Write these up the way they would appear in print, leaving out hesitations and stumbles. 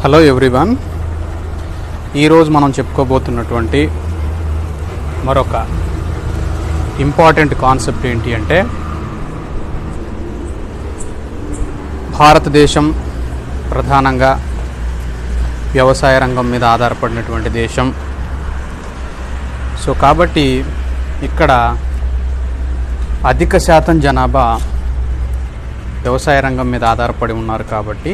Hello everyone, ఈరోజు మనం చెప్పుకోబోతున్నటువంటి మరొక ఇంపార్టెంట్ కాన్సెప్ట్ ఏంటి అంటే, భారతదేశం ప్రధానంగా వ్యవసాయ రంగం మీద ఆధారపడినటువంటి దేశం. సో కాబట్టి ఇక్కడ అధిక శాతం జనాభా వ్యవసాయ రంగం మీద ఆధారపడి ఉన్నారు. కాబట్టి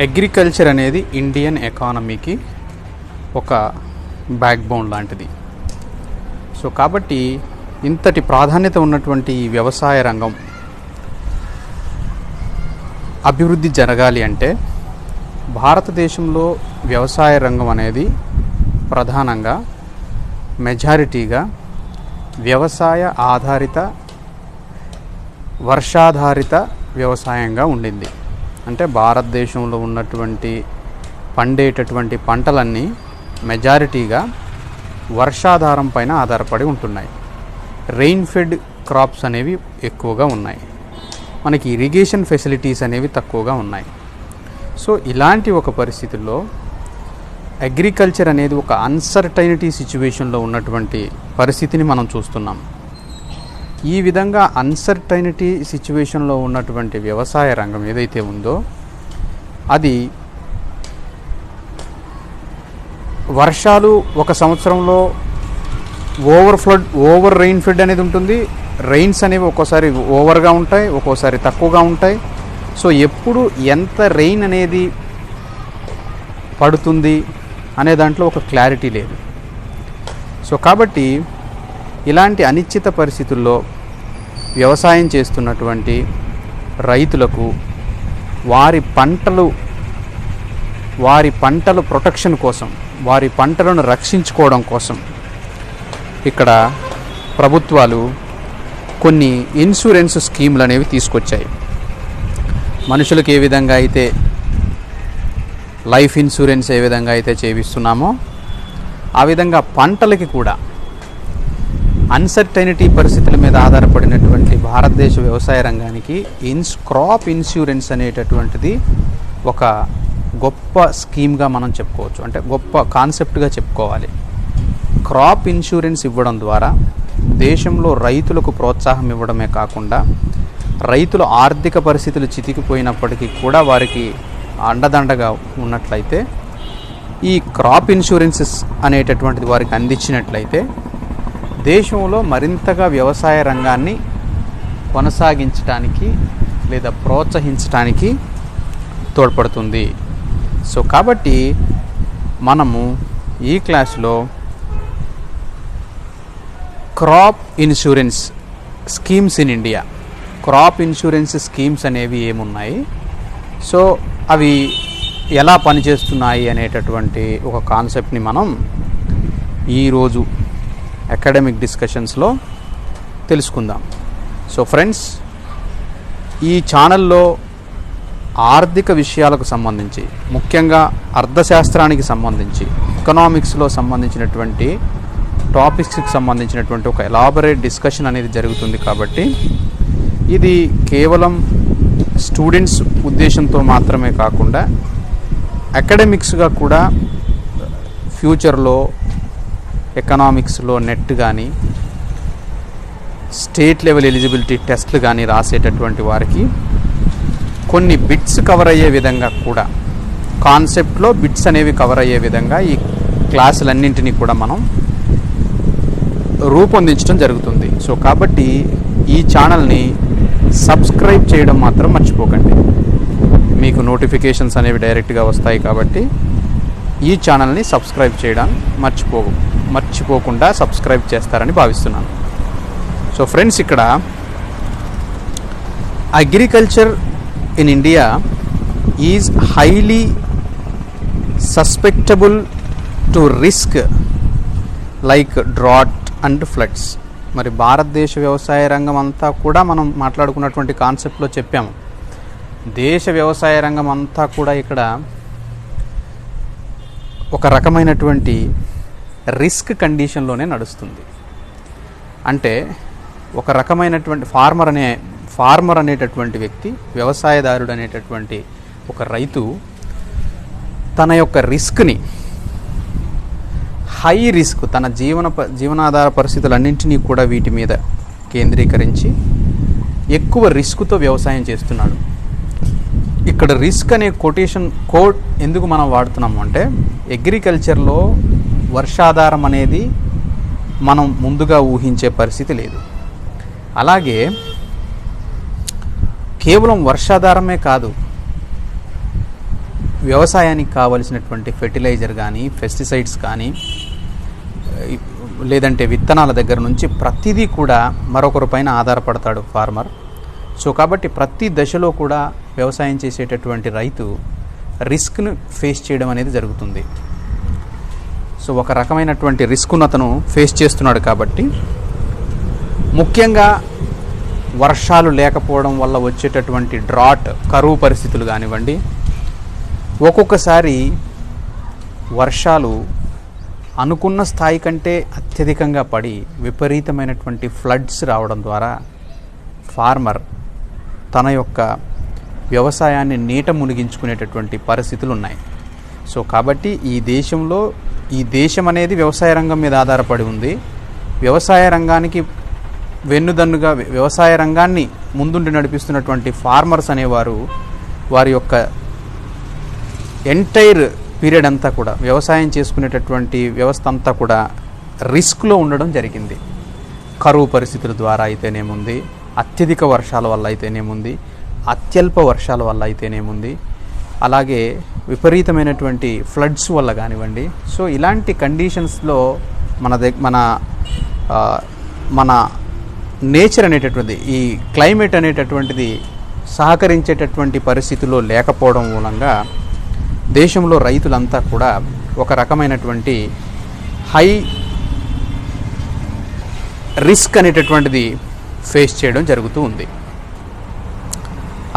అగ్రికల్చర్ అనేది ఇండియన్ ఎకానమీకి ఒక బ్యాక్ బోన్ లాంటిది. సో కాబట్టి ఇంతటి ప్రాధాన్యత ఉన్నటువంటి ఈ వ్యవసాయ రంగం అభివృద్ధి జరగాలి అంటే భారతదేశంలో వ్యవసాయ రంగం అనేది ప్రధానంగా మెజారిటీగా వ్యవసాయ ఆధారిత వర్షాధారిత వ్యవసాయంగా ఉండింది. అంటే భారతదేశంలో ఉన్నటువంటి పండేటటువంటి పంటలన్నీ మెజారిటీగా వర్షాధారం పైన ఆధారపడి ఉంటున్నాయి. రెయిన్ ఫెడ్ క్రాప్స్ అనేవి ఎక్కువగా ఉన్నాయి. మనకి ఇరిగేషన్ ఫెసిలిటీస్ అనేవి తక్కువగా ఉన్నాయి. సో ఇలాంటి ఒక పరిస్థితుల్లో అగ్రికల్చర్ అనేది ఒక అన్సర్టైనిటీ సిచ్యువేషన్లో ఉన్నటువంటి పరిస్థితిని మనం చూస్తున్నాం. ఈ విధంగా అన్సర్టైనిటీ సిచ్యువేషన్లో ఉన్నటువంటి వ్యవసాయ రంగం ఏదైతే ఉందో అది వర్షాలు ఒక సంవత్సరంలో ఓవర్ రెయిన్ ఫెడ్ అనేది ఉంటుంది. రెయిన్స్ అనేవి ఒక్కోసారి ఓవర్గా ఉంటాయి, ఒక్కోసారి తక్కువగా ఉంటాయి. సో ఎప్పుడు ఎంత రెయిన్ అనేది పడుతుంది అనే దాంట్లో ఒక క్లారిటీ లేదు. సో కాబట్టి ఇలాంటి అనిశ్చిత పరిస్థితుల్లో వ్యవసాయం చేస్తున్నటువంటి రైతులకు వారి పంటలు ప్రొటెక్షన్ కోసం, వారి పంటలను రక్షించుకోవడం కోసం ఇక్కడ ప్రభుత్వాలు కొన్ని ఇన్సూరెన్స్ స్కీమ్లు అనేవి తీసుకొచ్చాయి. మనుషులకు ఏ విధంగా అయితే లైఫ్ ఇన్సూరెన్స్ ఏ విధంగా అయితే చేయిస్తున్నామో ఆ విధంగా పంటలకి కూడా అన్సర్టైనిటీ పరిస్థితుల మీద ఆధారపడినటువంటి భారతదేశ వ్యవసాయ రంగానికి క్రాప్ ఇన్సూరెన్స్ అనేటటువంటిది ఒక గొప్ప స్కీమ్గా మనం చెప్పుకోవచ్చు. అంటే గొప్ప కాన్సెప్ట్గా చెప్పుకోవాలి. క్రాప్ ఇన్సూరెన్స్ ఇవ్వడం ద్వారా దేశంలో రైతులకు ప్రోత్సాహం ఇవ్వడమే కాకుండా రైతుల ఆర్థిక పరిస్థితులు చితికిపోయినప్పటికీ కూడా వారికి అండదండగా ఉన్నట్లయితే ఈ క్రాప్ ఇన్సూరెన్సెస్ అనేటటువంటిది వారికి అందించినట్లయితే దేశంలో మరింతగా వ్యవసాయ రంగాన్ని కొనసాగించడానికి లేదా ప్రోత్సహించడానికి తోడ్పడుతుంది. సో కాబట్టి మనము ఈ క్లాస్లో crop insurance schemes in India, crop insurance schemes అనేవి ఏమున్నాయి, సో అవి ఎలా పనిచేస్తున్నాయి అనేటటువంటి ఒక కాన్సెప్ట్ని మనం ఈరోజు అకాడమిక్ డిస్కషన్స్లో తెలుసుకుందాం. సో ఫ్రెండ్స్, ఈ ఛానల్లో ఆర్థిక విషయాలకు సంబంధించి, ముఖ్యంగా అర్థశాస్త్రానికి సంబంధించి, ఎకనామిక్స్లో సంబంధించినటువంటి టాపిక్స్కి సంబంధించినటువంటి ఒక ఎలాబరేట్ డిస్కషన్ అనేది జరుగుతుంది. కాబట్టి ఇది కేవలం స్టూడెంట్స్ ఉద్దేశంతో మాత్రమే కాకుండా అకాడమిక్స్గా కూడా ఫ్యూచర్లో ఎకనామిక్స్లో నెట్ కానీ స్టేట్ లెవెల్ ఎలిజిబిలిటీ టెస్ట్లు కానీ రాసేటటువంటి వారికి కొన్ని బిట్స్ కవర్ అయ్యే విధంగా కూడా, కాన్సెప్ట్లో బిట్స్ అనేవి కవర్ అయ్యే విధంగా ఈ క్లాసులన్నింటినీ కూడా మనం రూపొందించడం జరుగుతుంది. సో కాబట్టి ఈ ఛానల్ని సబ్స్క్రైబ్ చేయడం మాత్రం మర్చిపోకండి. మీకు నోటిఫికేషన్స్ అనేవి డైరెక్ట్గా వస్తాయి. కాబట్టి ఈ ఛానల్ని సబ్స్క్రైబ్ చేయడం మర్చిపోకుండా సబ్స్క్రైబ్ చేస్తారని భావిస్తున్నాను. సో ఫ్రెండ్స్, ఇక్కడ agriculture in India is highly susceptible to risk like drought and floods. మరి భారతదేశ వ్యవసాయ రంగం అంతా కూడా మనం మాట్లాడుకున్నటువంటి కాన్సెప్ట్లో చెప్పాము. దేశ వ్యవసాయ రంగం అంతా కూడా ఇక్కడ ఒక రకమైనటువంటి రిస్క్ కండిషన్లోనే నడుస్తుంది. అంటే ఒక రకమైనటువంటి ఫార్మర్ అనేటటువంటి వ్యక్తి, వ్యవసాయదారుడు అనేటటువంటి ఒక రైతు తన యొక్క రిస్క్ని, హై రిస్క్, తన జీవనాధార పరిస్థితులన్నింటినీ కూడా వీటి మీద కేంద్రీకరించి ఎక్కువ రిస్క్తో వ్యవసాయం చేస్తున్నాడు. ఇక్కడ రిస్క్ అనే కొటేషన్ కోడ్ ఎందుకు మనం వాడుతున్నాము అంటే, అగ్రికల్చర్లో వర్షాధారం అనేది మనం ముందుగా ఊహించే పరిస్థితి లేదు. అలాగే కేవలం వర్షాధారమే కాదు, వ్యవసాయానికి కావలసినటువంటి ఫెర్టిలైజర్ కానీ, పెస్టిసైడ్స్ కానీ, లేదంటే విత్తనాల దగ్గర నుంచి ప్రతిదీ కూడా మరొకరి పైన ఆధారపడతాడు ఫార్మర్. సో కాబట్టి ప్రతి దశలో కూడా వ్యవసాయం చేసేటటువంటి రైతు రిస్క్ను ఫేస్ చేయడం అనేది జరుగుతుంది. సో ఒక రకమైనటువంటి రిస్క్ను అతను ఫేస్ చేస్తున్నాడు. కాబట్టి ముఖ్యంగా వర్షాలు లేకపోవడం వల్ల వచ్చేటటువంటి డ్రాట్, కరువు పరిస్థితులు కానివ్వండి, ఒక్కొక్కసారి వర్షాలు అనుకున్న స్థాయి కంటే అత్యధికంగా పడి విపరీతమైనటువంటి ఫ్లడ్స్ రావడం ద్వారా ఫార్మర్ తన యొక్క వ్యవసాయాన్ని నీట మునిగించుకునేటటువంటి పరిస్థితులు ఉన్నాయి. సో కాబట్టి ఈ దేశం అనేది వ్యవసాయ రంగం మీద ఆధారపడి ఉంది. వ్యవసాయ రంగానికి వెన్నుదన్నుగా వ్యవసాయ రంగాన్ని ముందుండి నడిపిస్తున్నటువంటి ఫార్మర్స్ అనేవారు వారి యొక్క ఎంటైర్ పీరియడ్ అంతా కూడా, వ్యవసాయం చేసుకునేటటువంటి వ్యవస్థ అంతా కూడా రిస్క్లో ఉండడం జరిగింది. కరువు పరిస్థితుల ద్వారా అయితేనేముంది, అత్యధిక వర్షాల వల్ల అయితేనేముంది, అత్యల్ప వర్షాల వల్ల అయితేనేముంది, అలాగే విపరీతమైనటువంటి ఫ్లడ్స్ వల్ల కానివ్వండి. సో ఇలాంటి కండిషన్స్లో మన నేచర్ అనేటటువంటిది, ఈ క్లైమేట్ అనేటటువంటిది సహకరించేటటువంటి పరిస్థితుల్లో లేకపోవడం మూలంగా దేశంలో రైతులంతా కూడా ఒక రకమైనటువంటి హై రిస్క్ అనేటటువంటిది ఫేస్ చేయడం జరుగుతూ ఉంది.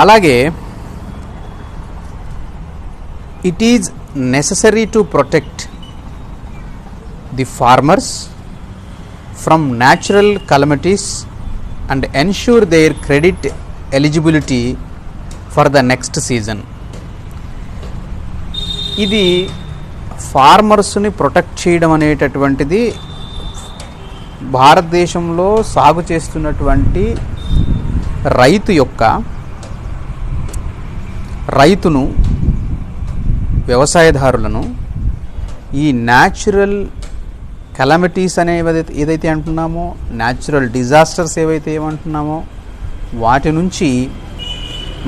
అలాగే it is necessary to protect the farmers from natural calamities and ensure their credit eligibility for the next season. ఇది ఫార్మర్స్ని ప్రొటెక్ట్ చేయడం అనేటటువంటిది భారతదేశంలో సాగు చేస్తున్నటువంటి రైతును, వ్యవసాయదారులను ఈ న్యాచురల్ కెలామిటీస్ అనేవి ఏదైతే అంటున్నామో, న్యాచురల్ డిజాస్టర్స్ ఏవైతే ఏమంటున్నామో, వాటి నుంచి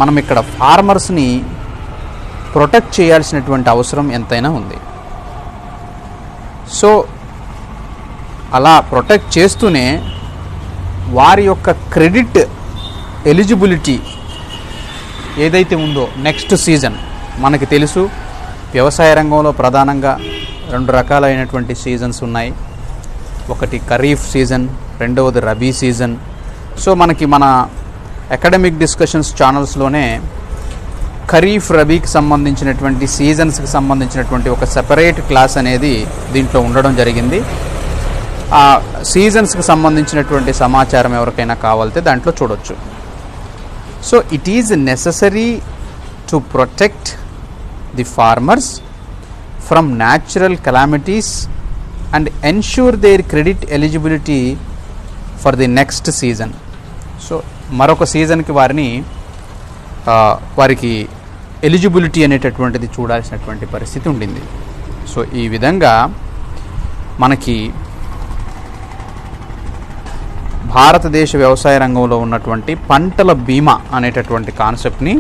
మనం ఇక్కడ ఫార్మర్స్ని ప్రొటెక్ట్ చేయాల్సినటువంటి అవసరం ఎంతైనా ఉంది. సో అలా ప్రొటెక్ట్ చేస్తూనే వారి యొక్క క్రెడిట్ ఎలిజిబిలిటీ ఏదైతే ఉందో నెక్స్ట్ సీజన్, మనకి తెలుసు వ్యవసాయ రంగంలో ప్రధానంగా 2 రకాలైనటువంటి సీజన్స్ ఉన్నాయి. ఒకటి ఖరీఫ్ సీజన్, రెండవది రబీ సీజన్. సో మన అకాడమిక్ డిస్కషన్స్ ఛానల్స్లోనే ఖరీఫ్, రబీకి సంబంధించినటువంటి సీజన్స్కి సంబంధించినటువంటి ఒక సెపరేట్ క్లాస్ అనేది దీంట్లో ఉండడం జరిగింది. ఆ సీజన్స్కి సంబంధించినటువంటి సమాచారం ఎవరికైనా కావాలితే దాంట్లో చూడొచ్చు. So it is necessary to protect the farmers from natural calamities and ensure their credit eligibility for the next season. So మరొక సీజన్కి వారికి ఎలిజిబిలిటీ అనేటటువంటిది చూడాల్సినటువంటి పరిస్థితి ఉండింది. సో ఈ విధంగా మనకి భారతదేశ వ్యవసాయ రంగంలో ఉన్నటువంటి పంటల బీమా అనేటటువంటి కాన్సెప్ట్ని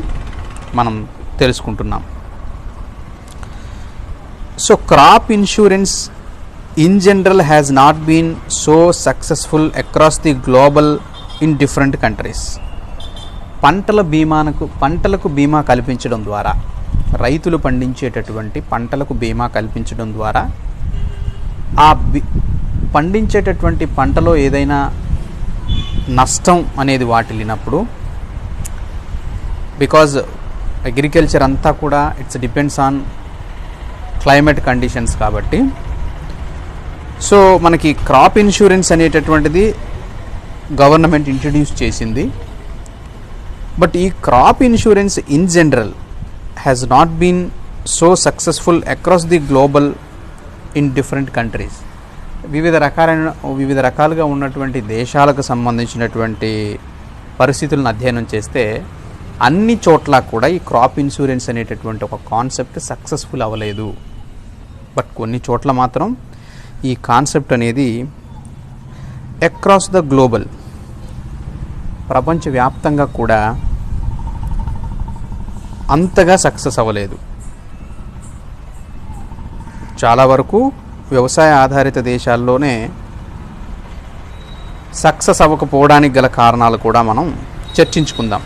మనం తెలుసుకుంటున్నాం. So crop insurance in general has not been so successful across the global in different countries. పంటలకు బీమా కల్పించడం ద్వారా, రైతులు పండించేటటువంటి పంటలకు బీమా కల్పించడం ద్వారా ఆ పండించేటటువంటి పంటలో ఏదైనా నష్టం అనేది వాటిల్లినప్పుడు, బికాజ్ అగ్రికల్చర్ అంతా కూడా it's depends on climate conditions కాబట్టి, సో మనకి క్రాప్ ఇన్సూరెన్స్ అనేటటువంటిది గవర్నమెంట్ ఇంట్రడ్యూస్ చేసింది. బట్ ఈ crop insurance in general has not been so successful across the global in different countries. వివిధ రకాలుగా ఉన్నటువంటి దేశాలకు సంబంధించినటువంటి పరిస్థితులను అధ్యయనం చేస్తే అన్ని చోట్ల కూడా ఈ క్రాప్ ఇన్సూరెన్స్ అనేటటువంటి ఒక కాన్సెప్ట్ సక్సెస్ఫుల్ అవ్వలేదు. బట్ కొన్ని చోట్ల మాత్రం ఈ కాన్సెప్ట్ అనేది అక్రాస్ ద గ్లోబల్, ప్రపంచవ్యాప్తంగా కూడా అంతగా సక్సెస్ అవ్వలేదు. చాలా వరకు వ్యవసాయ ఆధారిత దేశాల్లోనే సక్సెస్ అవ్వకపోవడానికి గల కారణాలు కూడా మనం చర్చించుకుందాం.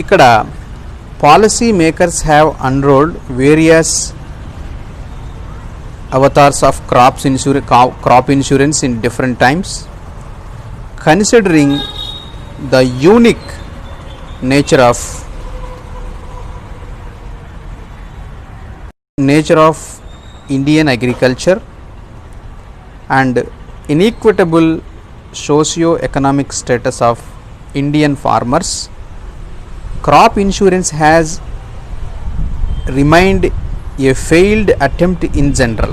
ఇక్కడ policy makers have unrolled various avatars of crop insurance in different times, considering the unique nature of Indian agriculture and inequitable socio-economic status of Indian farmers. Crop insurance has remained a failed attempt in general.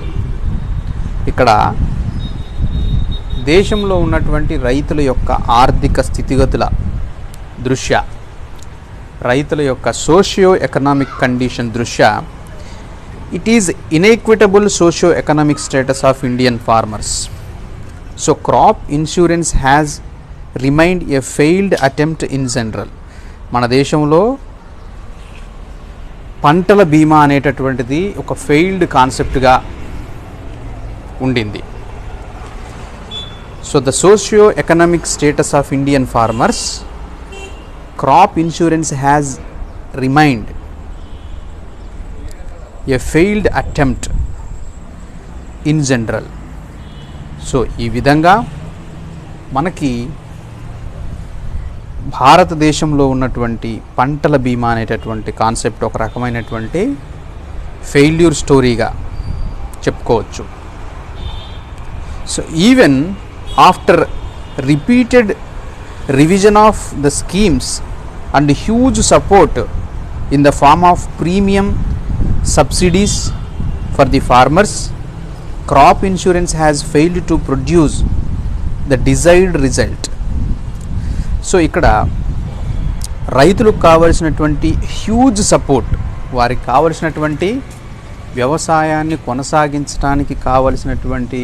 ఇక్కడ దేశంలో ఉన్నటువంటి రైతుల యొక్క ఆర్థిక స్థితిగతుల దృష్ట్యా, రైతుల యొక్క సోషియో ఎకనామిక్ కండిషన్ దృష్ట్యా, it is inequitable socio economic status of Indian farmers. So crop insurance has remained a failed attempt in general. మన దేశంలో పంటల బీమా అనేటటువంటిది ఒక ఫెయిల్డ్ కాన్సెప్ట్గా ఉండింది. So the socio economic status of Indian farmers, crop insurance has remained a failed attempt in general. So ఈ విధంగా మనకి భారతదేశంలో ఉన్నటువంటి పంటల బీమా అనేటటువంటి కాన్సెప్ట్ ఒక రకమైనటువంటి ఫెయిల్యూర్ స్టోరీగా చెప్పుకోవచ్చు. So even after repeated revision of the schemes and huge support in the form of premium subsidies for the farmers, crop insurance has failed to produce the desired result. So ఇక్కడ రైతులకు కావలసినటువంటి huge support, వారికి కావలసినటువంటి వ్యవసాయాన్ని కొనసాగించడానికి కావలసినటువంటి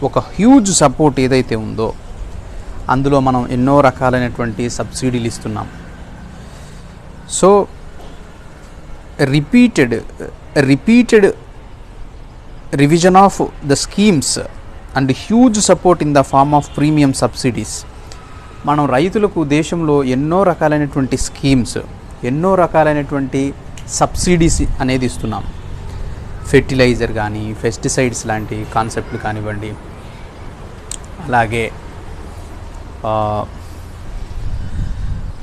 ఒక huge support ఏదైతే ఉందో అందులో మనం ఎన్నో రకాలైనటువంటి సబ్సిడీలు ఇస్తున్నాం. So repeated revision of the schemes and huge support in the form of premium subsidies. మనం రైతులకు దేశంలో ఎన్నో రకాలైనటువంటి స్కీమ్స్, ఎన్నో రకాలైనటువంటి సబ్సిడీస్ అనేది ఇస్తున్నాం. ఫెర్టిలైజర్ కానీ, పెస్టిసైడ్స్ లాంటి కాన్సెప్ట్లు కానివ్వండి, అలాగే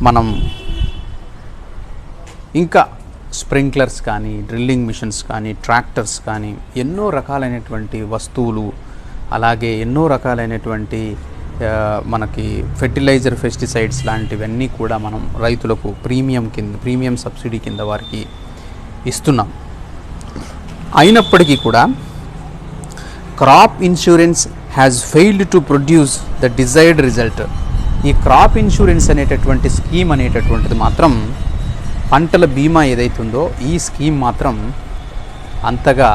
మనం ఇంకా స్ప్రింక్లర్స్ కానీ, డ్రిల్లింగ్ మిషన్స్ కానీ, ట్రాక్టర్స్ కానీ, ఎన్నో రకాలైనటువంటి వస్తువులు, అలాగే ఎన్నో రకాలైనటువంటి మనకి ఫెర్టిలైజర్, పెస్టిసైడ్స్ లాంటివన్నీ కూడా మనం రైతులకు ప్రీమియం సబ్సిడీ కింద వారికి ఇస్తున్నాం. అయినప్పటికీ కూడా crop insurance has failed to produce the desired result. ఈ క్రాప్ ఇన్సూరెన్స్ అనేటటువంటి స్కీమ్ అనేటటువంటిది మాత్రం, పంటల బీమా ఏదైతుందో ఈ స్కీమ్ మాత్రం అంతగా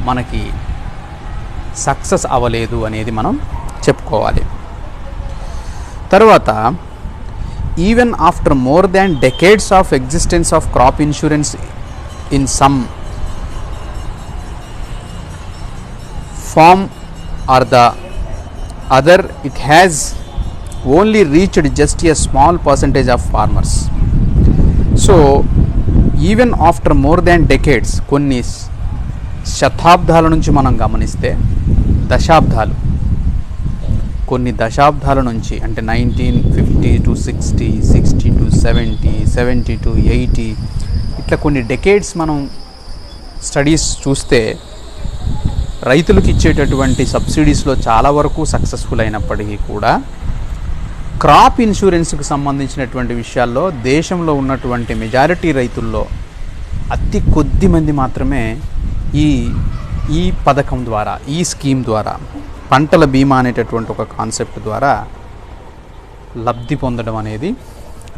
మనకి సక్సెస్ అవ్వలేదు అనేది మనం చెప్పుకోవాలి. తర్వాత even after more than decades of existence of crop insurance in some form or the other, it has only reached just a small percentage of farmers. So even after more than decades, కొన్ని శతాబ్దాల నుంచి మనం గమనిస్తే, కొన్ని దశాబ్దాల నుంచి, అంటే 1950 to 60, 60 to 70, 70 to 80, ఇట్లా కొన్ని డెకేడ్స్ మనం స్టడీస్ చూస్తే రైతులకు ఇచ్చేటటువంటి సబ్సిడీస్లో చాలా వరకు సక్సెస్ఫుల్ అయినప్పటికీ కూడా క్రాప్ ఇన్సూరెన్స్కి సంబంధించినటువంటి విషయాల్లో దేశంలో ఉన్నటువంటి మెజారిటీ రైతుల్లో అతి కొద్ది మంది మాత్రమే ఈ పథకం ద్వారా, ఈ స్కీమ్ ద్వారా, పంటల బీమా అనేటటువంటి ఒక కాన్సెప్ట్ ద్వారా లబ్ధి పొందడం అనేది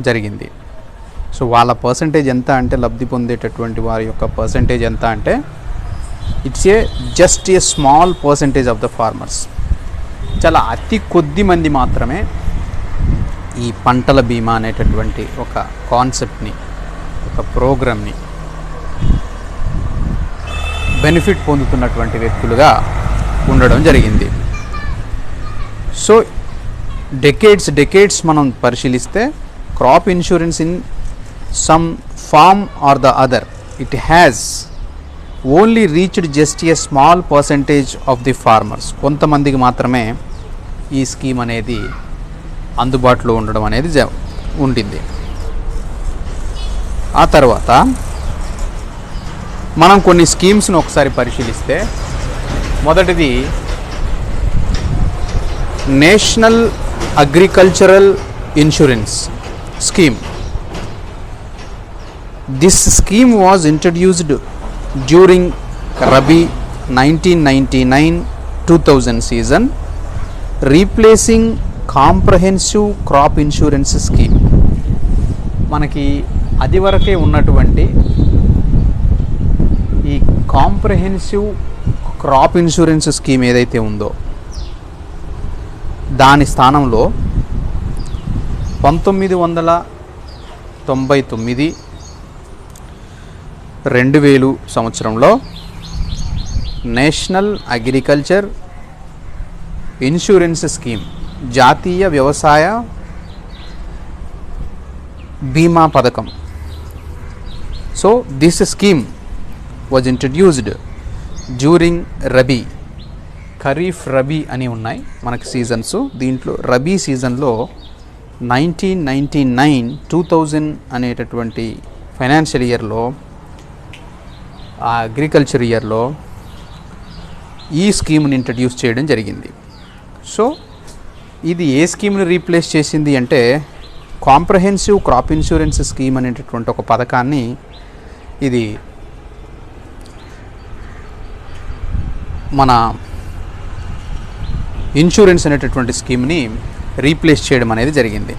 జరిగింది. సో వాళ్ళ పర్సంటేజ్ ఎంత అంటే, లబ్ధి పొందేటటువంటి వారి యొక్క పర్సంటేజ్ ఎంత అంటే it's just a small percentage of the farmers. చాలా అతి కొద్ది మంది మాత్రమే ఈ పంటల బీమా అనేటటువంటి ఒక కాన్సెప్ట్ని, ఒక ప్రోగ్రామ్ని బెనిఫిట్ పొందుతున్నటువంటి వ్యక్తులుగా ఉండడం జరిగింది. సో డెకేడ్స్ మనం పరిశీలిస్తే crop insurance in some form or the other it has only reached just a small percentage of the farmers. కొంతమందికి మాత్రమే ఈ స్కీమ్ అనేది అందుబాటులో ఉండడం అనేది ఉండింది. ఆ తర్వాత మనం కొన్ని స్కీమ్స్ను ఒకసారి పరిశీలిస్తే, మొదటిది national agricultural insurance scheme. This scheme was introduced during rabi 1999-2000 season, replacing comprehensive crop insurance scheme. మనకి అది వరకే ఉన్నటువంటి ఈ కాంప్రహెన్సివ్ క్రాప్ ఇన్సూరెన్స్ స్కీమ్ ఏదైతే ఉందో దాని స్థానంలో 1999 2000 సంవత్సరంలో నేషనల్ అగ్రికల్చర్ ఇన్సూరెన్స్ స్కీమ్, జాతీయ వ్యవసాయ బీమా పథకం. So this scheme was introduced during rabi, kharif rabi అని ఉన్నాయి మనకి సీజన్స్. దీంట్లో రబీ సీజన్లో 1999-2000 అనేటటువంటి ఫైనాన్షియల్ ఇయర్లో, ఆ అగ్రికల్చర్ ఇయర్లో ఈ స్కీమ్ని ఇంట్రడ్యూస్ చేయడం జరిగింది. సో ఇది ఏ స్కీమ్ని రీప్లేస్ చేసింది అంటే, కాంప్రహెన్సివ్ క్రాప్ ఇన్సూరెన్స్ స్కీమ్ అనేటటువంటి ఒక పథకాన్ని ఇది మన ఇన్సూరెన్స్ అనేటటువంటి స్కీమ్ని రీప్లేస్ చేయడం అనేది జరిగింది.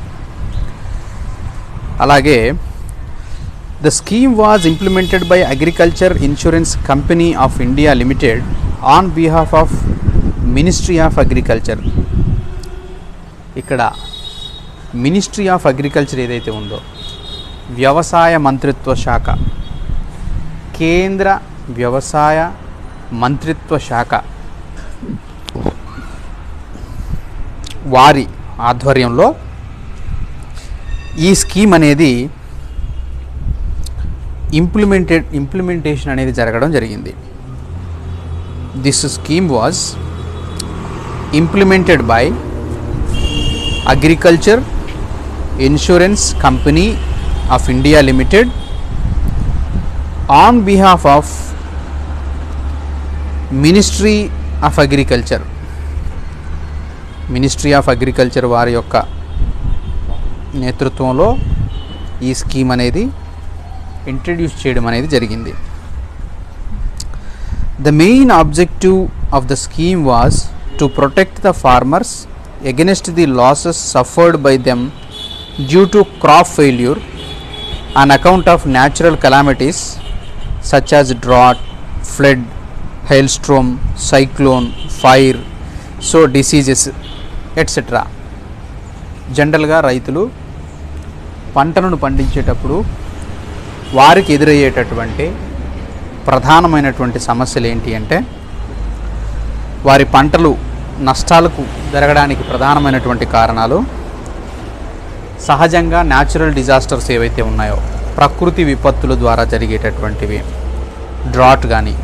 అలాగే the scheme was implemented by agriculture insurance company of India limited on behalf of ministry of agriculture. ఇక్కడ మినిస్ట్రీ ఆఫ్ అగ్రికల్చర్ ఏదైతే ఉందో, వ్యవసాయ మంత్రిత్వ శాఖ, కేంద్ర వ్యవసాయ మంత్రిత్వ శాఖ వారి ఆధ్వర్యంలో ఈ స్కీమ్ అనేది ఇంప్లిమెంటేషన్ అనేది జరగడం జరిగింది. This scheme was implemented by agriculture insurance company of India limited on behalf of ministry of agriculture. Ministry of agriculture వారి యొక్క నేతృత్వంలో ఈ స్కీమ్ అనేది ఇంట్రడ్యూస్ చేయడం అనేది జరిగింది. The main objective of the scheme was to protect the farmers against the losses suffered by them due to crop failure on account of natural calamities such as drought, flood, hailstorm, cyclone, fire, so diseases etcetera. జనరల్గా రైతులు పంటలను పండించేటప్పుడు వారికి ఎదురయ్యేటటువంటి ప్రధానమైనటువంటి సమస్యలు ఏంటి అంటే, వారి పంటలు నష్టాలకు జరగడానికి ప్రధానమైనటువంటి కారణాలు సహజంగా న్యాచురల్ డిజాస్టర్స్ ఏవైతే ఉన్నాయో, ప్రకృతి విపత్తుల ద్వారా జరిగేటటువంటివి, డ్రాట్ కానీ,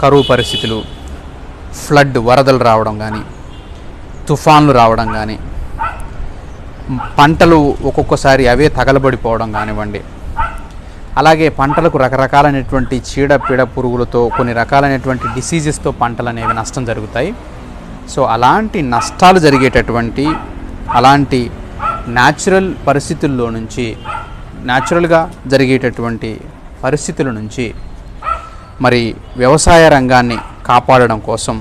కరువు పరిస్థితులు, ఫ్లడ్ వరదలు రావడం కానీ, తుఫాన్లు రావడం కానీ, పంటలు ఒక్కొక్కసారి అవే తగలబడిపోవడం కానివ్వండి, అలాగే పంటలకు రకరకాలైనటువంటి చీడపీడ పురుగులతో కొన్ని రకాలైనటువంటి డిసీజెస్తో పంటలు అనేవి నష్టం జరుగుతాయి. సో అలాంటి నష్టాలు జరిగేటటువంటి అలాంటి న్యాచురల్ పరిస్థితుల్లో నుంచి, న్యాచురల్గా జరిగేటటువంటి పరిస్థితుల నుంచి మరి వ్యవసాయ రంగాన్ని కాపాడడం కోసం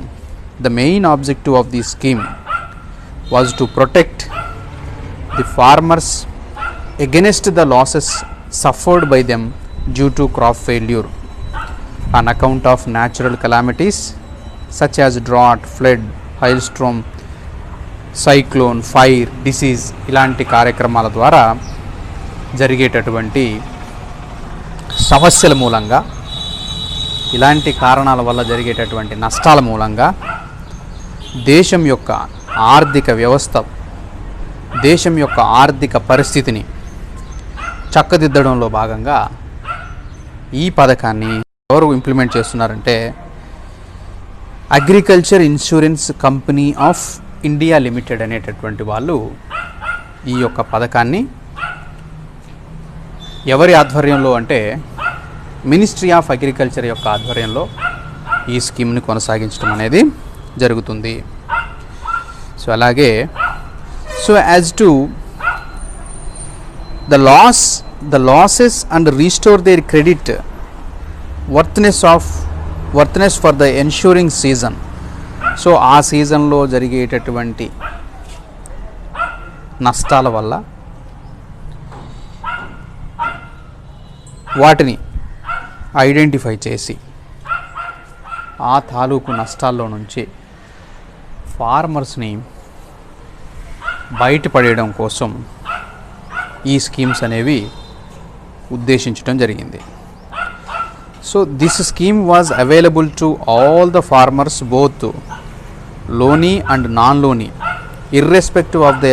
the main objective of the scheme was to protect the farmers against the losses suffered by them due to crop failure on account of natural calamities such as drought, flood, hailstorm, cyclone, fire, disease ఇలాంటి కార్యక్రమాల ద్వారా జరిగేటటువంటి సమస్యల మూలంగా, ఇలాంటి కారణాల వల్ల జరిగేటటువంటి నష్టాల మూలంగా దేశం యొక్క ఆర్థిక వ్యవస్థ, దేశం యొక్క ఆర్థిక పరిస్థితిని చక్కదిద్దడంలో భాగంగా ఈ పథకాన్ని ఎవరు ఇంప్లిమెంట్ చేస్తున్నారంటే agriculture insurance company of India limited అనేటటువంటి వాళ్ళు ఈ యొక్క పథకాన్ని ఎవరి ఆధ్వర్యంలో అంటే మినిస్ట్రీ ఆఫ్ అగ్రికల్చర్ యొక్క ఆధ్వర్యంలో ఈ స్కీమ్ని కొనసాగించడం అనేది జరుగుతుంది. సో అలాగే as to the losses and restore their credit worthiness for the ensuing season. So ఆ సీజన్లో జరిగేటటువంటి నష్టాల వల్ల వాటిని ఐడెంటిఫై చేసి ఆ తాలూకు నష్టాల్లో నుంచి ఫార్మర్స్ని బయటపడేయడం కోసం ఈ స్కీమ్స్ అనేవి ఉద్దేశించడం జరిగింది. So this scheme was available to all the farmers both loanee and non loanee irrespective of the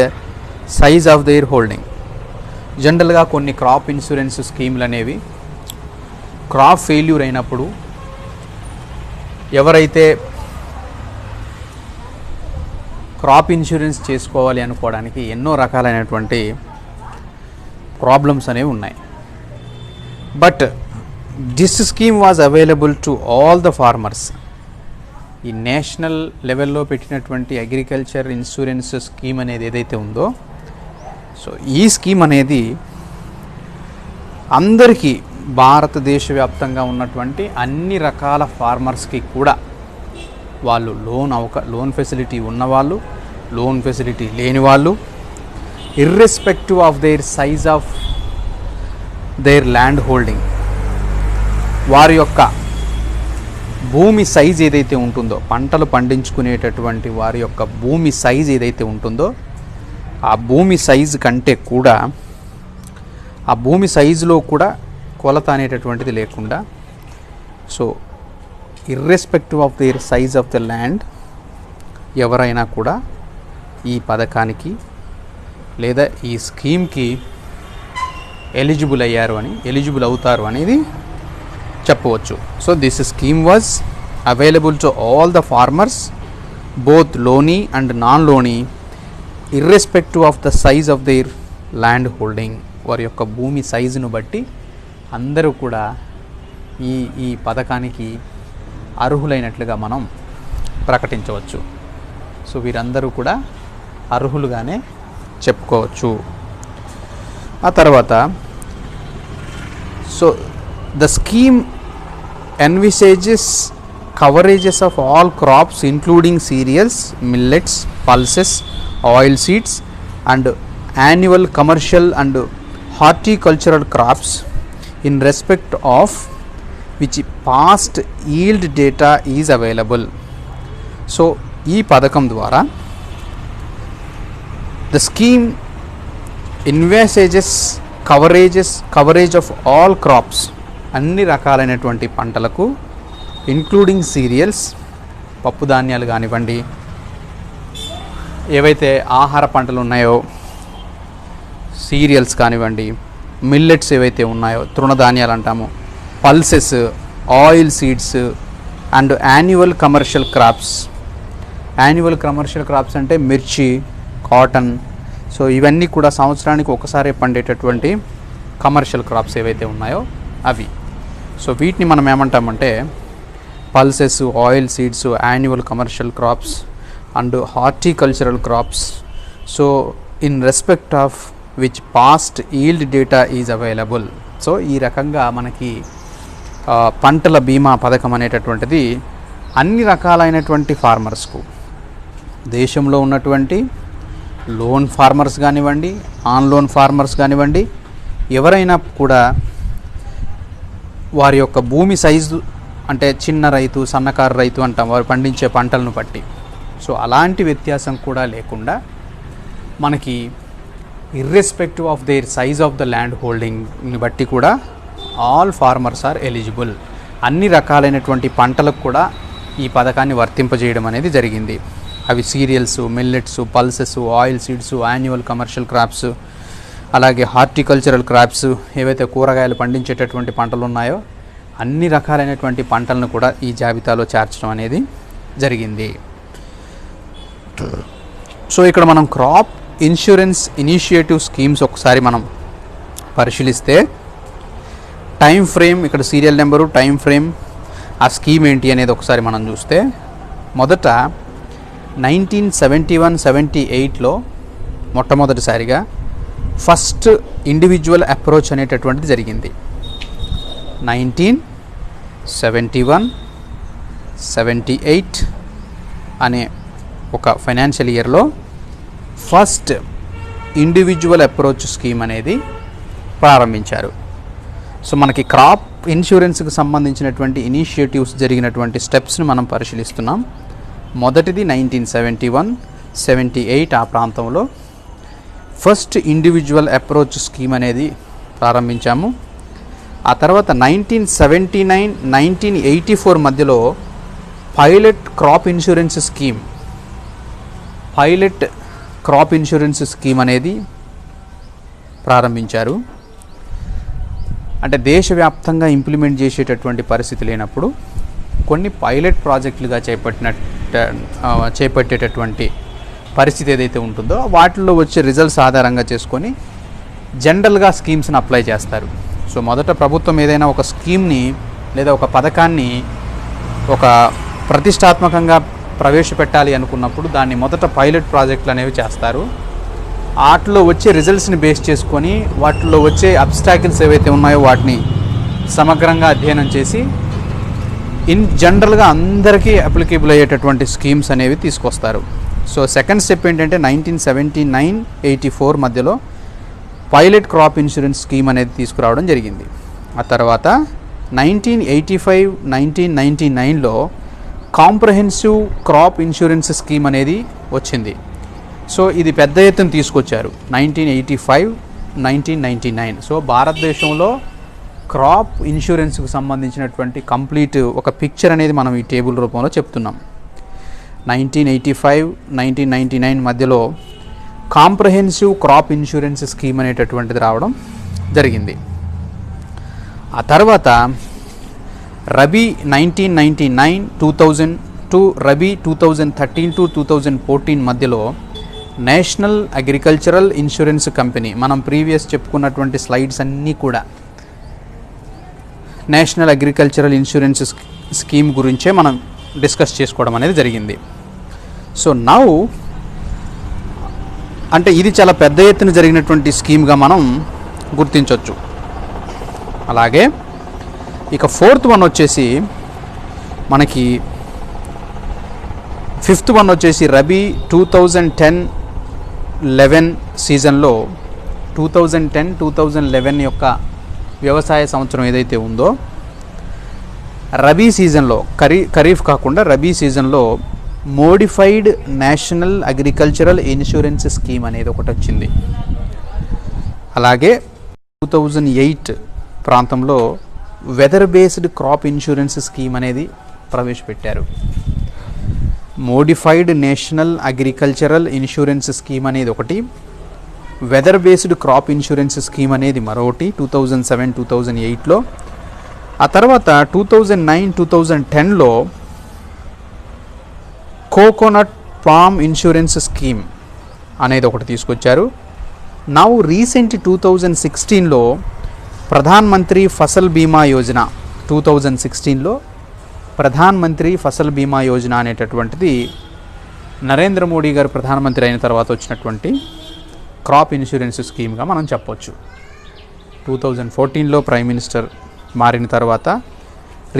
size of their holding. జనరల్గా కొన్ని క్రాప్ ఇన్సూరెన్స్ స్కీమ్లు అనేవి క్రాప్ ఫెయిల్యూర్ అయినప్పుడు ఎవరైతే క్రాప్ ఇన్సూరెన్స్ చేసుకోవాలి అనుకోవడానికి ఎన్నో రకాలైనటువంటి ప్రాబ్లమ్స్ అనేవి ఉన్నాయి. But this scheme was available to all the farmers. ఈ నేషనల్ లెవెల్లో పెట్టినటువంటి అగ్రికల్చర్ ఇన్సూరెన్స్ స్కీమ్ అనేది ఏదైతే ఉందో, సో ఈ స్కీమ్ అనేది అందరికీ భారతదేశ వ్యాప్తంగా ఉన్నటువంటి అన్ని రకాల ఫార్మర్స్కి కూడా, వాళ్ళు లోన్ ఫెసిలిటీ ఉన్నవాళ్ళు, లోన్ ఫెసిలిటీ లేని వాళ్ళు, irrespective of their size of their land holding, వారి యొక్క భూమి సైజ్ ఏదైతే ఉంటుందో, పంటలు పండించుకునేటటువంటి వారి యొక్క భూమి సైజ్ ఏదైతే ఉంటుందో, ఆ భూమి సైజు కంటే కూడా, ఆ భూమి సైజులో కూడా కొలత అనేటటువంటిది లేకుండా, so irrespective of their size of the land ఎవరైనా కూడా ఈ పథకానికి లేదా ఈ స్కీమ్కి ఎలిజిబుల్ అవుతారు అనేది చెప్పవచ్చు. So this scheme was available to all the farmers both loanee and non loanee irrespective of the size of their land holding. వారి యొక్క భూమి సైజును బట్టి అందరూ కూడా ఈ పథకానికి అర్హులైనట్లుగా మనం ప్రకటించవచ్చు. సో వీరందరూ కూడా అర్హులుగానే చెప్పుకోవచ్చు. ఆ తర్వాత so the scheme envisages coverages of all crops including cereals, millets, pulses, oil seeds and annual commercial and horticultural crops in respect of which past yield data is available. So ఈ పథకం ద్వారా the scheme envisages coverage of all crops, అన్ని రకాలైనటువంటి పంటలకు including serials, పప్పు ధాన్యాలు కానివ్వండి, ఏవైతే ఆహార పంటలు ఉన్నాయో సీరియల్స్ కానివ్వండి, మిల్లెట్స్ ఏవైతే ఉన్నాయో తృణధాన్యాలు అంటాము, pulses, oil seeds and annual commercial crops. Annual commercial crops అంటే మిర్చి, కాటన్. సో ఇవన్నీ కూడా సంవత్సరానికి ఒకసారి పండేటటువంటి కమర్షియల్ క్రాప్స్ ఏవైతే ఉన్నాయో అవి. సో వీటిని మనం ఏమంటామంటే pulses, oil seeds, annual commercial crops and horticultural crops. So in respect of which past yield data is available. So ఈ రకంగా మనకి పంటల బీమా పథకం అనేటటువంటిది అన్ని రకాలైనటువంటి ఫార్మర్స్కు, దేశంలో ఉన్నటువంటి లోన్ ఫార్మర్స్ కానివ్వండి, ఆన్ లోన్ ఫార్మర్స్ కానివ్వండి, ఎవరైనా కూడా వారి యొక్క భూమి సైజు అంటే చిన్న రైతు, సన్నకారు రైతు అంటాం వారు పండించే పంటలను బట్టి. సో అలాంటి వ్యత్యాసం కూడా లేకుండా మనకి irrespective of their size of the land హోల్డింగ్ని బట్టి కూడా ఆల్ ఫార్మర్స్ ఆర్ ఎలిజిబుల్. అన్ని రకాలైనటువంటి పంటలకు కూడా ఈ పథకాన్ని వర్తింపజేయడం అనేది జరిగింది. అవి serials, millets, pulses, oil seeds, annual commercial crops, అలాగే హార్టికల్చరల్ క్రాప్స్, ఏవైతే కూరగాయలు పండించేటటువంటి పంటలు ఉన్నాయో అన్ని రకాలైనటువంటి పంటలను కూడా ఈ జాబితాలో చేర్చడం అనేది జరిగింది. సో ఇక్కడ మనం క్రాప్ ఇన్సూరెన్స్ ఇనిషియేటివ్ స్కీమ్స్ ఒకసారి మనం పరిశీలిస్తే టైం ఫ్రేమ్, ఇక్కడ సీరియల్ నెంబరు, టైం ఫ్రేమ్, ఆ స్కీమ్ ఏంటి అనేది ఒకసారి మనం చూస్తే మొదట 1971-78లో మొట్టమొదటిసారిగా ఫస్ట్ ఇండివిజువల్ అప్రోచ్ అనేటటువంటిది జరిగింది. 1971-78 అనే ఒక ఫైనాన్షియల్ ఇయర్లో ఫస్ట్ ఇండివిజువల్ అప్రోచ్ స్కీమ్ అనేది ప్రారంభించారు. సో మనకి క్రాప్ ఇన్సూరెన్స్కి సంబంధించినటువంటి ఇనిషియేటివ్స్ జరిగినటువంటి స్టెప్స్ని మనం పరిశీలిస్తున్నాం. మొదటిది 1971-78 ఆ ప్రాంతంలో ఫస్ట్ ఇండివిజువల్ అప్రోచ్ స్కీమ్ అనేది ప్రారంభించాము. ఆ తర్వాత 1979-1984 మధ్యలో పైలట్ క్రాప్ ఇన్సూరెన్స్ స్కీమ్ అనేది ప్రారంభించారు. అంటే దేశవ్యాప్తంగా ఇంప్లిమెంట్ చేసేటటువంటి పరిస్థితి లేనప్పుడు కొన్ని పైలట్ ప్రాజెక్టులుగా చేపట్టేటటువంటి పరిస్థితి ఏదైతే ఉంటుందో వాటిల్లో వచ్చే రిజల్ట్స్ ఆధారంగా చేసుకొని జనరల్గా స్కీమ్స్ని అప్లై చేస్తారు. సో మొదట ప్రభుత్వం ఏదైనా ఒక స్కీమ్ని లేదా ఒక పథకాన్ని ఒక ప్రతిష్టాత్మకంగా ప్రవేశపెట్టాలి అనుకున్నప్పుడు దాన్ని మొదట పైలట్ ప్రాజెక్టులు అనేవి చేస్తారు. వాటిలో వచ్చే రిజల్ట్స్ని బేస్ చేసుకొని వాటిలో వచ్చే అబ్స్టాకిల్స్ ఏవైతే ఉన్నాయో వాటిని సమగ్రంగా అధ్యయనం చేసి జనరల్గా అందరికీ అప్లికేబుల్ అయ్యేటటువంటి స్కీమ్స్ అనేవి తీసుకొస్తారు. సో సెకండ్ స్టెప్ ఏంటంటే 1979-84 మధ్యలో పైలట్ క్రాప్ ఇన్సూరెన్స్ స్కీమ్ అనేది తీసుకురావడం జరిగింది. ఆ తర్వాత 1985-1999లో కాంప్రహెన్సివ్ క్రాప్ ఇన్సూరెన్స్ స్కీమ్ అనేది వచ్చింది. సో ఇది పెద్ద ఎత్తున తీసుకొచ్చారు 1985-1999. సో భారతదేశంలో క్రాప్ ఇన్సూరెన్స్కి సంబంధించినటువంటి కంప్లీట్ ఒక పిక్చర్ అనేది మనం ఈ టేబుల్ రూపంలో చెప్తున్నాం. 1985-1999 మధ్యలో కాంప్రహెన్సివ్ క్రాప్ ఇన్సూరెన్స్ స్కీమ్ అనేటటువంటిది రావడం జరిగింది. ఆ తర్వాత రబీ 1999 టు రబీ 2013-2014 మధ్యలో నేషనల్ అగ్రికల్చరల్ ఇన్సూరెన్స్ కంపెనీ, మనం ప్రీవియస్ చెప్పుకున్నటువంటి స్లైడ్స్ అన్నీ కూడా నేషనల్ అగ్రికల్చరల్ ఇన్సూరెన్స్ స్కీమ్ గురించే మనం డిస్కస్ చేసుకోవడం అనేది జరిగింది. సో నౌ అంటే ఇది చాలా పెద్ద ఎత్తున జరిగినటువంటి స్కీమ్గా మనం గుర్తించవచ్చు. అలాగే ఇక ఫోర్త్ వన్ వచ్చేసి మనకి ఫిఫ్త్ వన్ వచ్చేసి రబీ 2010-11 సీజన్లో 2010-2011 యొక్క వ్యవసాయ సంవత్సరం ఏదైతే ఉందో రబీ సీజన్లో ఖరీఫ్ కాకుండా రబీ సీజన్లో modified national agricultural insurance scheme అనేది ఒకటి వచ్చింది. అలాగే 2008 ప్రాంతంలో weather based crop insurance scheme అనేది ప్రవేశపెట్టారు. Modified national agricultural insurance scheme అనేది ఒకటి, weather based crop insurance scheme అనేది మరొకటి 2007-2008లో. ఆ తర్వాత 2009-2010లో కోకోనట్ పామ్ ఇన్సూరెన్స్ స్కీమ్ అనేది ఒకటి తీసుకొచ్చారు. నౌ రీసెంట్ 2016లో ప్రధాన్ మంత్రి ఫసల్ బీమా యోజన 2016లో ప్రధాన్ మంత్రి ఫసల్ బీమా యోజన అనేటటువంటిది నరేంద్ర మోడీ గారు ప్రధానమంత్రి అయిన తర్వాత వచ్చినటువంటి క్రాప్ ఇన్సూరెన్స్ స్కీమ్గా మనం చెప్పొచ్చు. 2014లో ప్రైమ్ మినిస్టర్ మారిన తర్వాత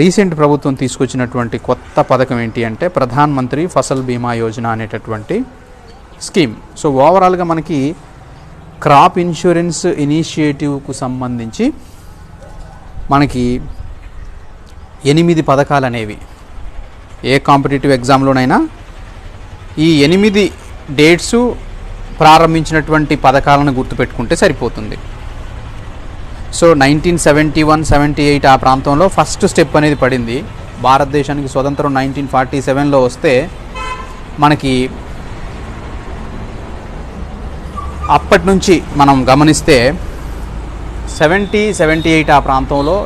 రీసెంట్ ప్రభుత్వం తీసుకొచ్చినటువంటి కొత్త పథకం ఏంటి అంటే ప్రధాన్ మంత్రి ఫసల్ బీమా యోజన అనేటటువంటి స్కీమ్. సో ఓవరాల్గా మనకి క్రాప్ ఇన్సూరెన్స్ ఇనిషియేటివ్కు సంబంధించి మనకి 8 పథకాలు అనేవి ఏ కాంపిటేటివ్ ఎగ్జామ్లోనైనా ఈ 8 డేట్సు ప్రారంభించినటువంటి పథకాలను గుర్తుపెట్టుకుంటే సరిపోతుంది. సో 1971-78 ఆ ప్రాంతంలో ఫస్ట్ స్టెప్ అనేది పడింది. భారతదేశానికి స్వతంత్రం 1947లో వస్తే మనకి అప్పటి నుంచి మనం గమనిస్తే 70-78 ఆ ప్రాంతంలో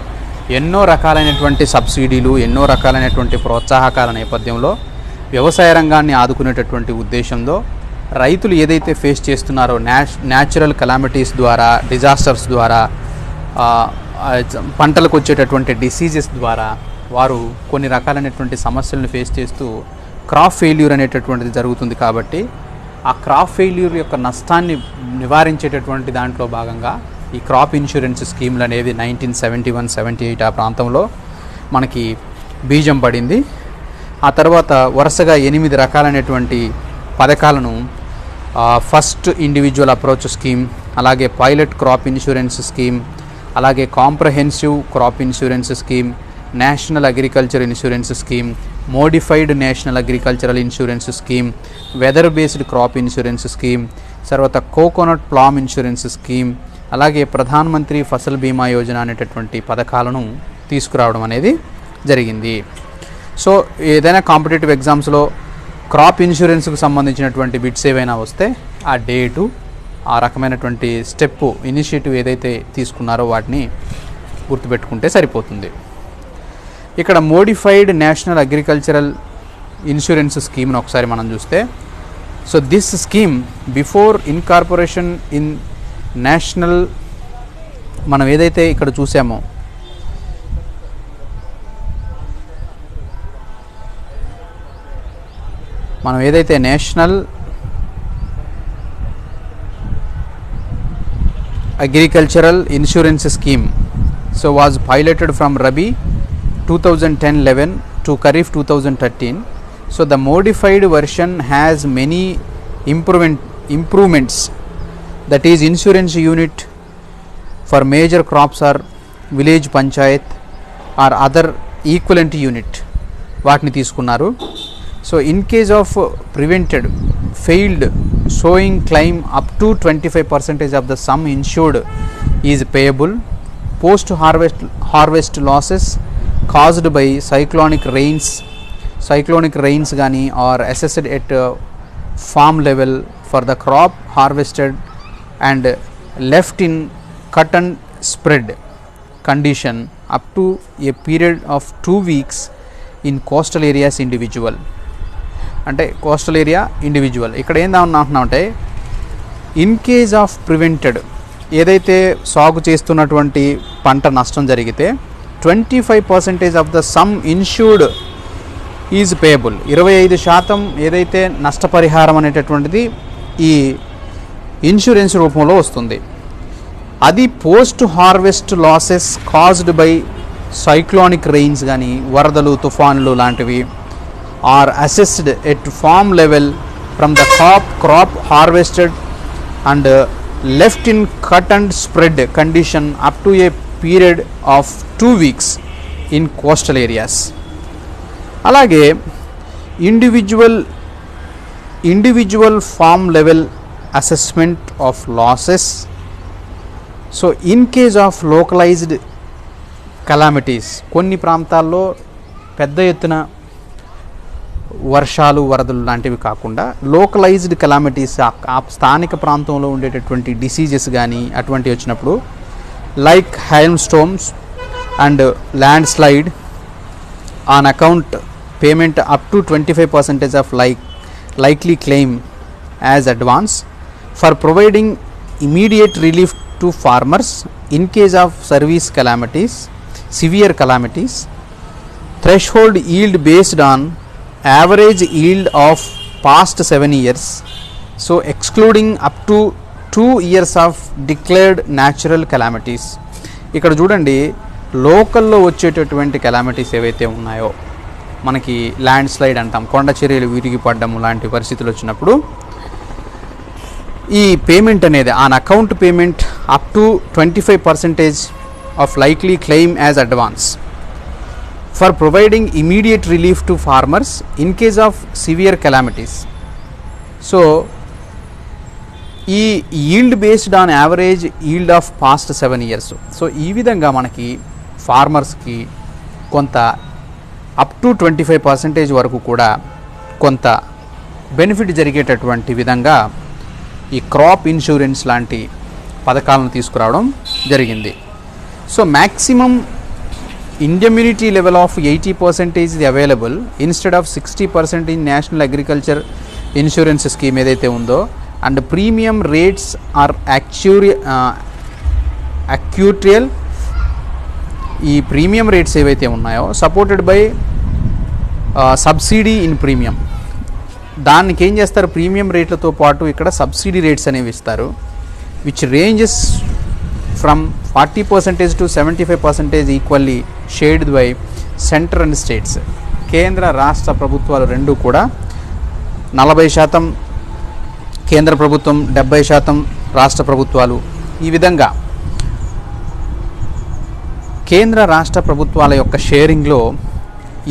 ఎన్నో రకాలైనటువంటి సబ్సిడీలు, ఎన్నో రకాలైనటువంటి ప్రోత్సాహకాల నేపథ్యంలో వ్యవసాయ రంగాన్ని ఆదుకునేటటువంటి ఉద్దేశంలో రైతులు ఏదైతే ఫేస్ చేస్తున్నారో న్యాచురల్ కెలామిటీస్ ద్వారా, డిజాస్టర్స్ ద్వారా, పంటలకు వచ్చేటటువంటి డిసీజెస్ ద్వారా వారు కొన్ని రకాలైనటువంటి సమస్యలను ఫేస్ చేస్తూ క్రాప్ ఫెయిల్యూర్ అనేటటువంటిది జరుగుతుంది. కాబట్టి ఆ క్రాప్ ఫెయిల్యూర్ యొక్క నష్టాన్ని నివారించేటటువంటి దాంట్లో భాగంగా ఈ క్రాప్ ఇన్సూరెన్స్ స్కీమ్లు అనేవి 1971-78 ఆ ప్రాంతంలో మనకి బీజం పడింది. ఆ తర్వాత వరుసగా 8 రకాలైనటువంటి పథకాలను ఫస్ట్ ఇండివిజువల్ అప్రోచ్ స్కీమ్, అలాగే పైలట్ క్రాప్ ఇన్సూరెన్స్ స్కీమ్, అలాగే comprehensive crop insurance scheme, national agriculture insurance scheme, modified national agricultural insurance scheme, weather based crop insurance scheme, తర్వాత కోకోనట్ ప్లామ్ ఇన్సూరెన్స్ స్కీమ్, అలాగే ప్రధాన్ మంత్రి ఫసల్ బీమా యోజన అనేటటువంటి పథకాలను తీసుకురావడం అనేది జరిగింది. సో ఏదైనా కాంపిటేటివ్ ఎగ్జామ్స్లో క్రాప్ ఇన్సూరెన్స్కు సంబంధించినటువంటి బిట్స్ ఏవైనా వస్తే ఆ డేటు, ఆ రకమైనటువంటి స్టెప్ ఇనిషియేటివ్ ఏదైతే తీసుకున్నారో వాటిని గుర్తుపెట్టుకుంటే సరిపోతుంది. ఇక్కడ మోడిఫైడ్ నేషనల్ అగ్రికల్చరల్ ఇన్సూరెన్స్ స్కీమ్ను ఒకసారి మనం చూస్తే, so this scheme before incorporation in national, మనం ఏదైతే ఇక్కడ చూసామో national agricultural insurance scheme so was piloted from rabi 2010-11 to Kharif 2013. So the modified version has many improvements, that is insurance unit for major crops or village panchayat or other equivalent unit వాటిని తీసుకున్నారు. So in case of prevented failed sowing claim up to 25% of the sum insured is payable. Post harvest losses caused by cyclonic rains gani or assessed at farm level for the crop harvested and left in cut and spread condition up to a period of 2 weeks in coastal areas individual. అంటే coastal area individual. ఇక్కడ ఏందన్నా అంటే in case of prevented, ఏదైతే సాగు చేస్తున్నటువంటి పంట నష్టం జరిగితే 25% of the sum insured is payable. 25% ఏదైతే నష్టపరిహారం అనేటటువంటిది ఈ ఇన్సూరెన్స్ రూపంలో వస్తుంది. అది post harvest losses caused by cyclonic rains కానీ, వరదలు, తుఫాన్లు లాంటివి, are assessed at farm level from the crop harvested and left in cut and spread condition up to a period of 2 weeks in coastal areas. అలాగే individual farm level assessment of losses. So in case of localised calamities, కొన్ని ప్రాంతాల్లో పెద్ద ఎత్తున వర్షాలు, వరదలు లాంటివి కాకుండా localised calamities, ఆ స్థానిక ప్రాంతంలో ఉండేటటువంటి డిసీజెస్ కానీ అటువంటివి వచ్చినప్పుడు like hailstorms and landslide, on account payment up to 25% of likely claim as advance for providing immediate relief to farmers in case of service calamities, severe calamities. Threshold yield based on average yield of past 7 years, so excluding up to 2 years of declared natural calamities. ఇక్కడ చూడండి, లోకల్లో వచ్చేటటువంటి calamities ఏవైతే ఉన్నాయో, మనకి land slide అంటాం, కొండ చర్యలు విరిగి పడ్డము లాంటి పరిస్థితులు వచ్చినప్పుడు ఈ పేమెంట్ అనేది on account payment up to 25% of likely claim as advance for providing immediate relief to farmers in case of severe calamities. So ఈ yield based on average yield of past 7 years. So ఈ విధంగా మనకి ఫార్మర్స్కి కొంత up to 25% వరకు కూడా కొంత benefit జరిగేటటువంటి విధంగా ఈ క్రాప్ ఇన్సూరెన్స్ లాంటి పథకాలను తీసుకురావడం జరిగింది. So maximum indemnity level of 80% is available instead of 60% in national agriculture insurance scheme ఏదైతే ఉందో, and premium rates are actuarial. ఈ ప్రీమియం రేట్స్ ఏవైతే ఉన్నాయో supported by subsidy in premium. దానికి ఏం చేస్తారు, ప్రీమియం రేట్లతో పాటు ఇక్కడ సబ్సిడీ రేట్స్ అనేవి ఇస్తారు, which ranges from 40% to 75% equally shared by centre and states. కేంద్ర రాష్ట్ర ప్రభుత్వాలు రెండు కూడా 40% కేంద్ర ప్రభుత్వం, 70% రాష్ట్ర ప్రభుత్వాలు. ఈ విధంగా కేంద్ర రాష్ట్ర ప్రభుత్వాల యొక్క షేరింగ్లో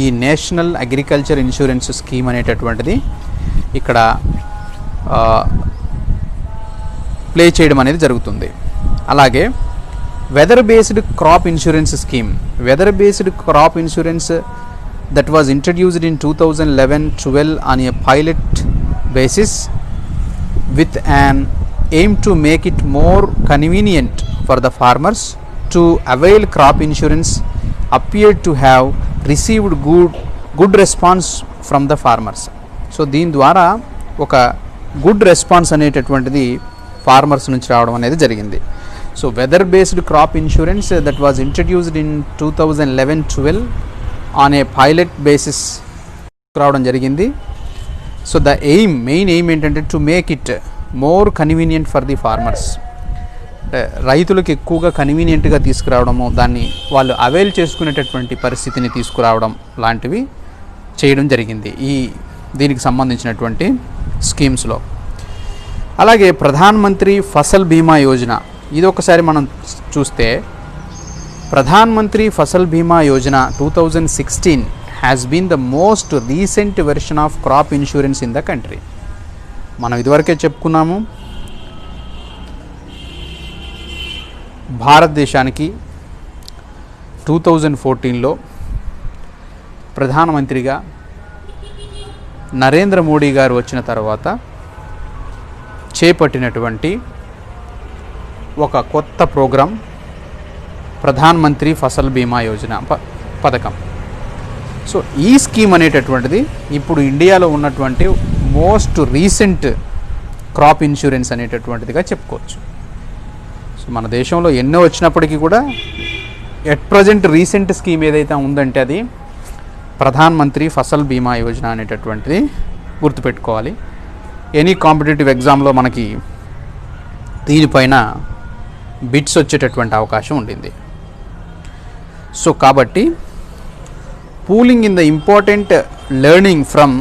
ఈ నేషనల్ అగ్రికల్చర్ ఇన్సూరెన్స్ స్కీమ్ అనేటటువంటిది ఇక్కడ ప్లే చేయడం అనేది జరుగుతుంది. అలాగే weather based crop insurance scheme, weather based crop insurance that was introduced in 2011-12 on a pilot basis with an aim to make it more convenient for the farmers to avail crop insurance, appeared to have received good response from the farmers. So దీని ద్వారా ఒక good response అనేటటువంటిది farmers నుంచి రావడం అనేది జరిగింది. So weather based crop insurance that was introduced in 2011-12 on a pilot basis రావడం జరిగింది. సో ద మెయిన్ ఎయిమ్ ఏంటంటే to make it more convenient for the farmers. అంటే రైతులకు ఎక్కువగా కన్వీనియంట్గా తీసుకురావడము, దాన్ని వాళ్ళు అవైల్ చేసుకునేటటువంటి పరిస్థితిని తీసుకురావడం లాంటివి చేయడం జరిగింది దీనికి సంబంధించినటువంటి స్కీమ్స్లో. అలాగే ప్రధాన్ మంత్రి ఫసల్ బీమా యోజన, ఇది ఒకసారి మనం చూస్తే ప్రధాన్ మంత్రి ఫసల్ బీమా Yojana 2016 has been the most recent version of crop insurance in the country. మనం ఇదివరకే చెప్పుకున్నాము, భారతదేశానికి 2014లో ప్రధానమంత్రిగా నరేంద్ర మోడీ గారు వచ్చిన తర్వాత చేపట్టినటువంటి ఒక కొత్త ప్రోగ్రాం ప్రధాన్ మంత్రి ఫసల్ బీమా యోజన పథకం. సో ఈ స్కీమ్ అనేటటువంటిది ఇప్పుడు ఇండియాలో ఉన్నటువంటి మోస్ట్ రీసెంట్ క్రాప్ ఇన్సూరెన్స్ అనేటటువంటిదిగా చెప్పుకోవచ్చు. సో మన దేశంలో ఎన్నో వచ్చినప్పటికీ కూడా ఎట్ ప్రజెంట్ రీసెంట్ స్కీమ్ ఏదైతే ఉందంటే అది ప్రధాన్ మంత్రి ఫసల్ బీమా యోజన అనేటటువంటిది గుర్తుపెట్టుకోవాలి. ఎనీ కాంపిటేటివ్ ఎగ్జామ్లో మనకి దీనిపైన బిట్స్ వచ్చేటటువంటి అవకాశం ఉండింది. సో కాబట్టి pooling in the important learning from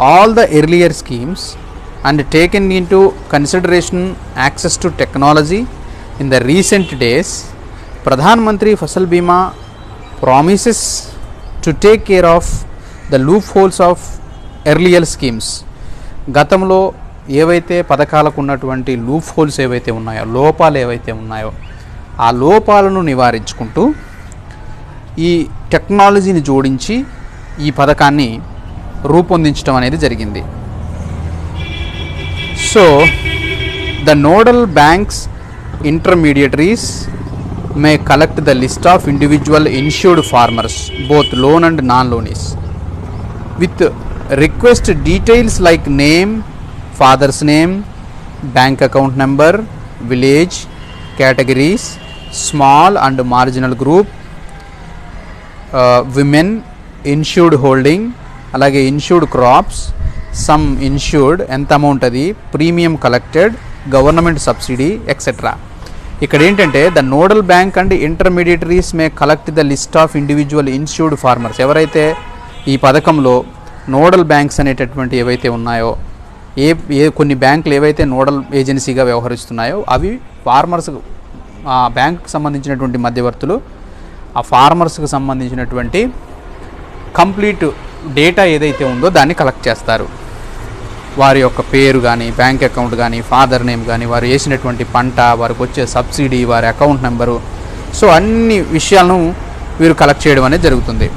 all the earlier schemes and taken into consideration access to technology in the recent days, Pradhan Mantri Fasal Bima promises to take care of the loopholes of earlier schemes. గతంలో ఏవైతే పథకాలకు ఉన్నటువంటి loop holes ఏవైతే ఉన్నాయో, లోపాలు ఏవైతే ఉన్నాయో, ఆ లోపాలను నివారించుకుంటూ ఈ టెక్నాలజీని జోడించి ఈ పథకాన్ని రూపొందించడం అనేది జరిగింది. So the nodal banks intermediaries may collect the list of individual insured farmers both loan and non loanees with request details like name, father's name, bank account number, village, categories, small and marginal group, women, insured holding, అలాగే insured crops, sum insured, ఎంత amount అది, premium collected, government subsidy etcetera. ఇక్కడ ఏంటంటే the nodal bank and intermediaries may collect the list of individual insured farmers. ఎవరైతే ఈ పథకంలో nodal banks అనేటటువంటి ఏవైతే ఉన్నాయో, కొన్ని బ్యాంకులు ఏవైతే నోడల్ ఏజెన్సీగా వ్యవహరిస్తున్నాయో అవి ఫార్మర్స్, ఆ బ్యాంకుకు సంబంధించినటువంటి మధ్యవర్తులు ఆ ఫార్మర్స్కి సంబంధించినటువంటి కంప్లీట్ డేటా ఏదైతే ఉందో దాన్ని కలెక్ట్ చేస్తారు. వారి యొక్క పేరు కానీ, బ్యాంక్ అకౌంట్ కానీ, ఫాదర్ నేమ్ కానీ, వారు వేసినటువంటి పంట, వారికి వచ్చే సబ్సిడీ, వారి అకౌంట్ నెంబరు, సో అన్ని విషయాలను వీరు కలెక్ట్ చేయడం అనేది జరుగుతుంది.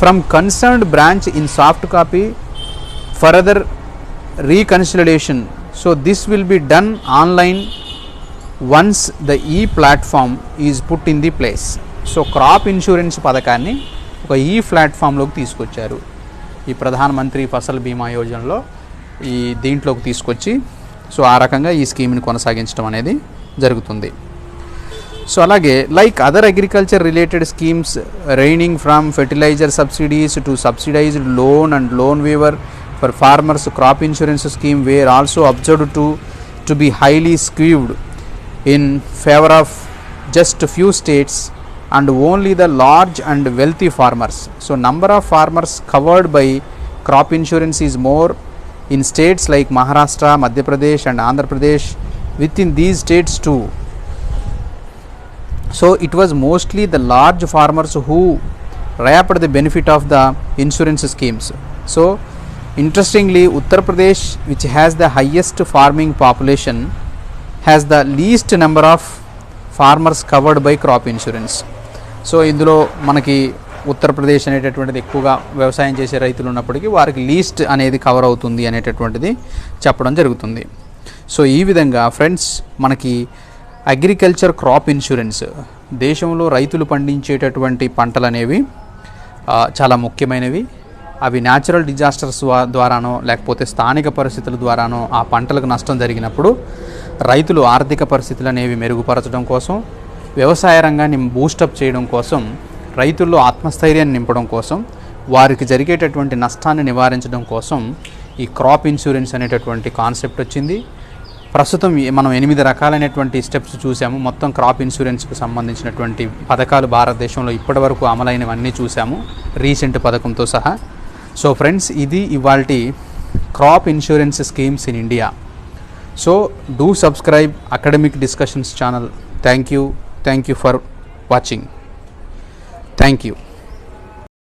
From concerned branch in soft copy further reconsideration. So this will be done online once the e platform is put in the place. So crop insurance పథకాన్ని ఒక ఈ ప్లాట్ఫామ్లోకి తీసుకొచ్చారు. ఈ ప్రధానమంత్రి ఫసల్ బీమా యోజనలో దీంట్లోకి తీసుకొచ్చి సో ఆ రకంగా ఈ స్కీమ్ని కొనసాగించడం అనేది జరుగుతుంది. సో అలాగే like other agriculture related schemes ranging from fertiliser subsidies to subsidised loan and loan waiver for farmers, crop insurance scheme were also observed to be highly skewed in favour of just few states and only the large and wealthy farmers. So number of farmers covered by crop insurance is more in states like Maharashtra, Madhya Pradesh and Andhra Pradesh, within these states too. So it was mostly the large farmers who reaped the benefit of the insurance schemes. So interestingly, Uttar Pradesh, which has the highest farming population, has the least number of farmers covered by crop insurance. So ఇందులో మనకి ఉత్తరప్రదేశ్ అనేటటువంటిది ఎక్కువగా వ్యవసాయం చేసే రైతులు ఉన్నప్పటికీ వారికి least అనేది కవర్ అవుతుంది అనేటటువంటిది చెప్పడం జరుగుతుంది. సో ఈ విధంగా ఫ్రెండ్స్ మనకి అగ్రికల్చర్ క్రాప్ ఇన్సూరెన్స్ దేశంలో రైతులు పండించేటటువంటి పంటలు అనేవి చాలా ముఖ్యమైనవి. అవి న్యాచురల్ డిజాస్టర్స్ ద్వారానో లేకపోతే స్థానిక పరిస్థితుల ద్వారానో ఆ పంటలకు నష్టం జరిగినప్పుడు రైతులు ఆర్థిక పరిస్థితులు అనేవి మెరుగుపరచడం కోసం, వ్యవసాయ రంగాన్ని బూస్టప్ చేయడం కోసం, రైతుల్లో ఆత్మస్థైర్యాన్ని నింపడం కోసం, వారికి జరిగేటటువంటి నష్టాన్ని నివారించడం కోసం ఈ క్రాప్ ఇన్సూరెన్స్ అనేటటువంటి కాన్సెప్ట్ వచ్చింది. ప్రస్తుతం మనం 8 రకాలైనటువంటి స్టెప్స్ చూసాము. మొత్తం క్రాప్ ఇన్సూరెన్స్కి సంబంధించినటువంటి పథకాలు భారతదేశంలో ఇప్పటివరకు అమలైనవన్నీ చూసాము, రీసెంట్ పథకంతో సహా. సో ఫ్రెండ్స్, ఇది ఇవాల్టి crop insurance schemes in India. So do subscribe academic discussions channel. Thank you for watching. Thank you.